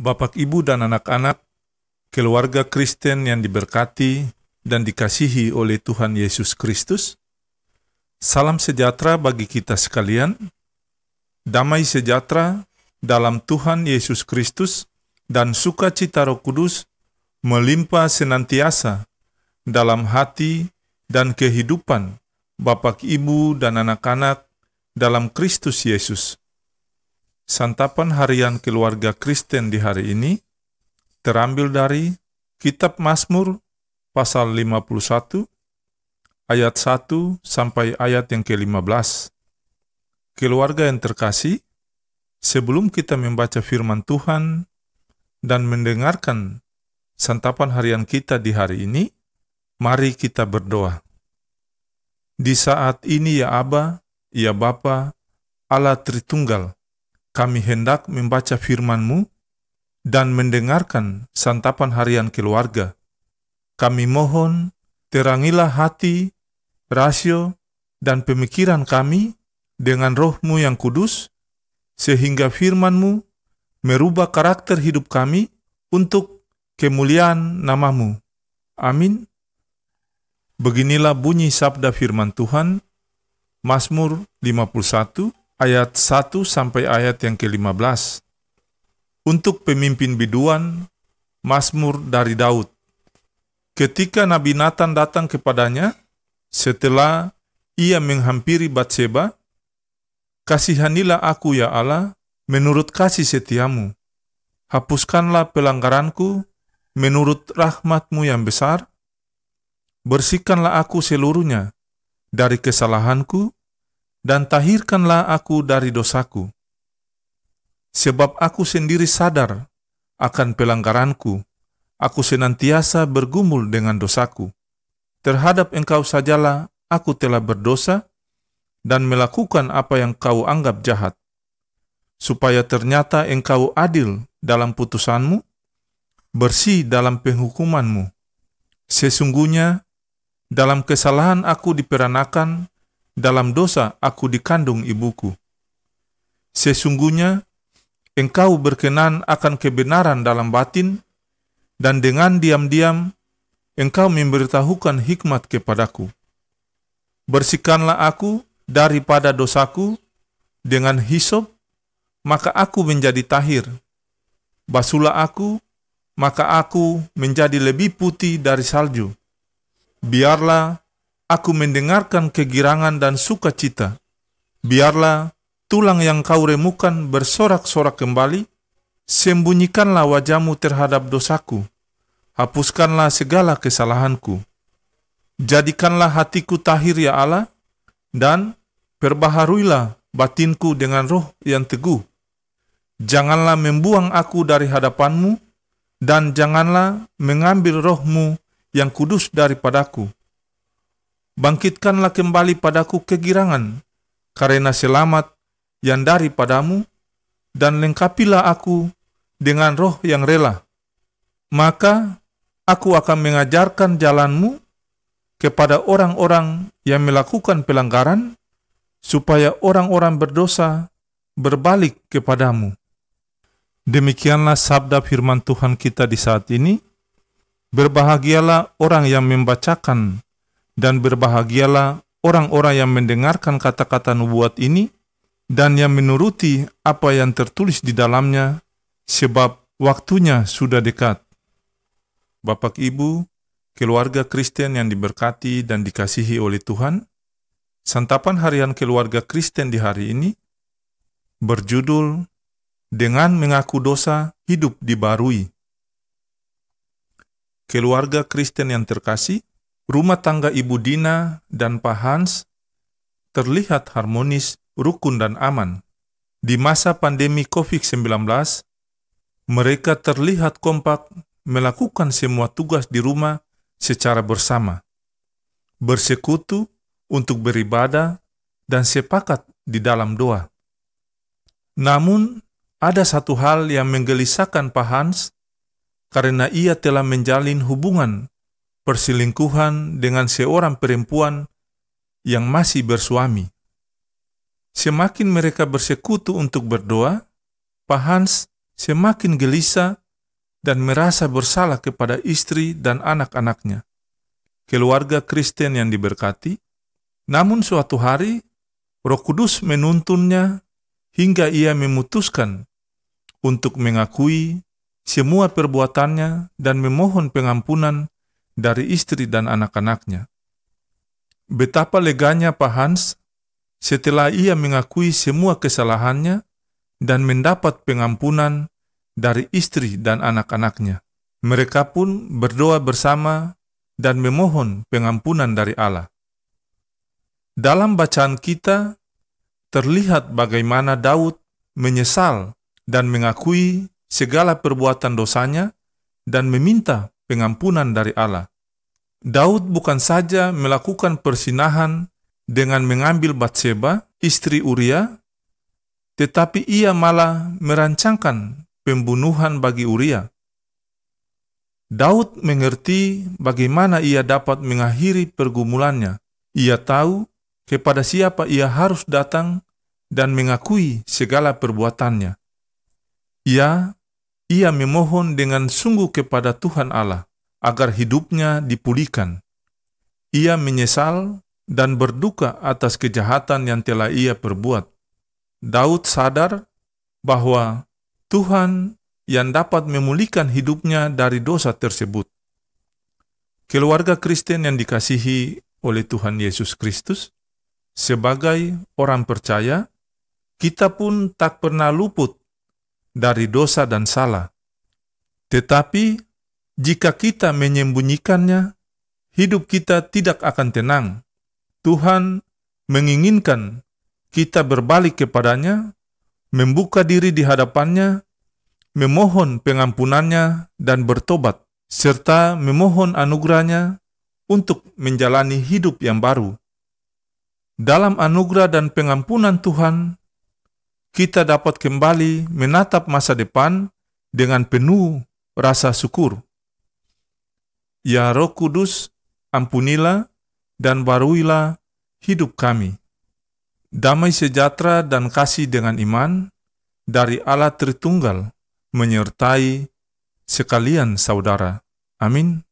Bapak, Ibu, dan anak-anak, keluarga Kristen yang diberkati dan dikasihi oleh Tuhan Yesus Kristus, salam sejahtera bagi kita sekalian, damai sejahtera dalam Tuhan Yesus Kristus, dan sukacita Roh Kudus melimpah senantiasa dalam hati dan kehidupan Bapak, Ibu, dan anak-anak dalam Kristus Yesus. Santapan harian keluarga Kristen di hari ini terambil dari Kitab Mazmur pasal 51 ayat 1 sampai ayat yang ke-15. Keluarga yang terkasih, sebelum kita membaca firman Tuhan dan mendengarkan santapan harian kita di hari ini, mari kita berdoa. Di saat ini ya Aba, ya Bapa, Allah Tritunggal, kami hendak membaca firman-Mu dan mendengarkan santapan harian keluarga. Kami mohon, terangilah hati, rasio, dan pemikiran kami dengan Roh-Mu yang kudus, sehingga firman-Mu merubah karakter hidup kami untuk kemuliaan nama-Mu. Amin. Beginilah bunyi sabda firman Tuhan, Mazmur 51, ayat 1 sampai ayat yang ke-15. Untuk pemimpin biduan, Mazmur dari Daud. Ketika Nabi Nathan datang kepadanya, setelah ia menghampiri Batseba, "Kasihanilah aku ya Allah, menurut kasih setiamu. Hapuskanlah pelanggaranku, menurut rahmat-Mu yang besar. Bersihkanlah aku seluruhnya dari kesalahanku, dan tahirkanlah aku dari dosaku. Sebab aku sendiri sadar akan pelanggaranku, aku senantiasa bergumul dengan dosaku. Terhadap Engkau sajalah aku telah berdosa dan melakukan apa yang Kau anggap jahat. Supaya ternyata Engkau adil dalam putusan-Mu, bersih dalam penghukuman-Mu. Sesungguhnya dalam kesalahan aku diperanakan, dalam dosa aku dikandung ibuku. Sesungguhnya Engkau berkenan akan kebenaran dalam batin, dan dengan diam-diam Engkau memberitahukan hikmat kepadaku. Bersihkanlah aku daripada dosaku dengan hisop, maka aku menjadi tahir. Basuhlah aku, maka aku menjadi lebih putih dari salju. Biarlah aku mendengarkan kegirangan dan sukacita. Biarlah tulang yang Kau remukan bersorak-sorak kembali. Sembunyikanlah wajah-Mu terhadap dosaku. Hapuskanlah segala kesalahanku. Jadikanlah hatiku tahir ya Allah, dan perbaharuilah batinku dengan roh yang teguh. Janganlah membuang aku dari hadapan-Mu, dan janganlah mengambil Roh-Mu yang kudus daripadaku. Bangkitkanlah kembali padaku kegirangan, karena selamat yang daripadamu, dan lengkapilah aku dengan roh yang rela. Maka aku akan mengajarkan jalan-Mu kepada orang-orang yang melakukan pelanggaran, supaya orang-orang berdosa berbalik kepadamu. Demikianlah sabda firman Tuhan kita di saat ini. Berbahagialah orang yang membacakan, dan berbahagialah orang-orang yang mendengarkan kata-kata nubuat ini, dan yang menuruti apa yang tertulis di dalamnya, sebab waktunya sudah dekat. Bapak, Ibu, keluarga Kristen yang diberkati dan dikasihi oleh Tuhan, santapan harian keluarga Kristen di hari ini berjudul Dengan Mengaku Dosa Hidup Dibarui. Keluarga Kristen yang terkasih, rumah tangga Ibu Dina dan Pak Hans terlihat harmonis, rukun, dan aman. Di masa pandemi COVID-19, mereka terlihat kompak melakukan semua tugas di rumah secara bersama, bersekutu untuk beribadah, dan sepakat di dalam doa. Namun, ada satu hal yang menggelisahkan Pak Hans, karena ia telah menjalin hubungan perselingkuhan dengan seorang perempuan yang masih bersuami. Semakin mereka bersekutu untuk berdoa, Pak Hans semakin gelisah dan merasa bersalah kepada istri dan anak-anaknya. Keluarga Kristen yang diberkati, namun suatu hari Roh Kudus menuntunnya hingga ia memutuskan untuk mengakui semua perbuatannya dan memohon pengampunan dari istri dan anak-anaknya. Betapa leganya Pak Hans setelah ia mengakui semua kesalahannya dan mendapat pengampunan dari istri dan anak-anaknya. Mereka pun berdoa bersama dan memohon pengampunan dari Allah. Dalam bacaan kita, terlihat bagaimana Daud menyesal dan mengakui segala perbuatan dosanya dan meminta pengampunan dari Allah. Daud bukan saja melakukan perzinahan dengan mengambil Batseba, istri Uria, tetapi ia malah merancangkan pembunuhan bagi Uria. Daud mengerti bagaimana ia dapat mengakhiri pergumulannya. Ia tahu kepada siapa ia harus datang dan mengakui segala perbuatannya. Ia memohon dengan sungguh kepada Tuhan Allah agar hidupnya dipulihkan. Ia menyesal dan berduka atas kejahatan yang telah ia perbuat. Daud sadar bahwa Tuhan yang dapat memulihkan hidupnya dari dosa tersebut. Keluarga Kristen yang dikasihi oleh Tuhan Yesus Kristus, sebagai orang percaya, kita pun tak pernah luput dari dosa dan salah. Tetapi, jika kita menyembunyikannya, hidup kita tidak akan tenang. Tuhan menginginkan kita berbalik kepadanya, membuka diri di hadapannya, memohon pengampunannya dan bertobat, serta memohon anugerahnya untuk menjalani hidup yang baru. Dalam anugerah dan pengampunan Tuhan, kita dapat kembali menatap masa depan dengan penuh rasa syukur. Ya Roh Kudus, ampunilah dan baruilah hidup kami. Damai sejahtera dan kasih dengan iman dari Allah Tritunggal menyertai sekalian saudara. Amin.